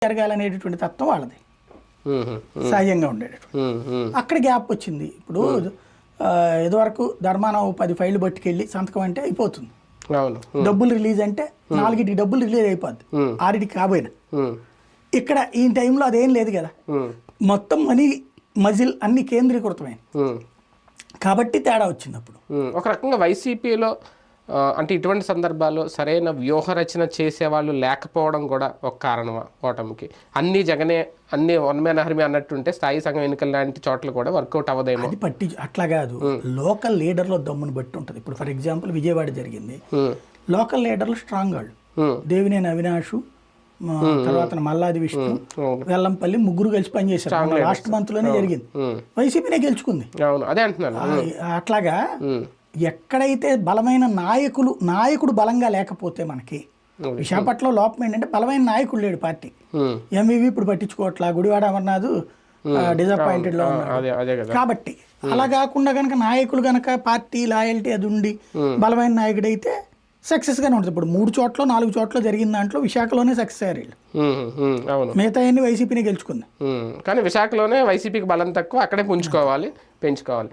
జరగాలనేటటువంటి తత్వం వాళ్ళది సహజంగా ఉండేటటువంటి. అక్కడ గ్యాప్ వచ్చింది. ఇప్పుడు ఇదివరకు ధర్మానం 10 ఫైళ్ళు పట్టుకెళ్ళి సంతకం అంటే అయిపోతుంది. డబ్బులు రిలీజ్ అంటే 4కి డబ్బులు రిలీజ్ అయిపోద్ది, 6కి కాబోయినా. ఇక్కడ ఈ టైంలో అదేం లేదు కదా, మొత్తం మనీ మజిల్ అన్ని కేంద్రీకృతమైనవి కాబట్టి తేడా వచ్చింది. అప్పుడు ఒక రకంగా వైసీపీలో అంటే ఇటువంటి సందర్భాల్లో సరైన వ్యూహరచన చేసేవాళ్ళు లేకపోవడం కూడా ఒక కారణమా ఓటమికి? అన్ని జగనే, అన్ని వన్ మ్యాన్ ఆర్మీ అన్నట్టుంటే స్థాయి సంఘం ఎన్నికలు లాంటి చోట్ల కూడా వర్కౌట్ అవ్వదేమో. అది పట్టి అట్లా కాదు, లోకల్ లీడర్లో దమ్మును బట్టి ఉంటుంది. ఇప్పుడు ఫర్ ఎగ్జాంపుల్ విజయవాడ జరిగింది, లోకల్ లీడర్లు స్ట్రాంగ్ వాళ్ళు, దేవినేని అవినాష్, తర్వాత మల్లాది విష్ణు, వెల్లంపల్లి ముగ్గురు కలిసి పనిచేశారు. లాస్ట్ మంత్ లోనే జరిగింది, వైసీపీనే గెలుచుకుంది. అదే అంటున్నాను. అట్లాగా ఎక్కడైతే బలమైన నాయకుడు బలంగా లేకపోతే, మనకి విశాఖపట్నంలో లోపం ఏంటంటే బలమైన నాయకుడు లేడు పార్టీ. ఎంవివి ఇప్పుడు పట్టించుకోవట్లా, గుడివాడ అమర్నాథ్ డిసప్పాయింటెడ్ లో ఉన్నాడు. కాబట్టి అలా కాకుండా కనుక నాయకులు కనుక పార్టీ లాయల్టీ అది ఉండి బలమైన నాయకుడు అయితే సక్సెస్ గానే ఉంటుంది. ఇప్పుడు 3 చోట్ల 4 చోట్ల జరిగిన దాంట్లో విశాఖలోనే సక్సెస్ అయ్యారు వీళ్ళు, మిగతా అన్ని వైసీపీని గెలుచుకుంది. కానీ విశాఖలోనే వైసీపీకి బలం తక్కువ, అక్కడే పుంజుకోవాలి, పెంచుకోవాలి.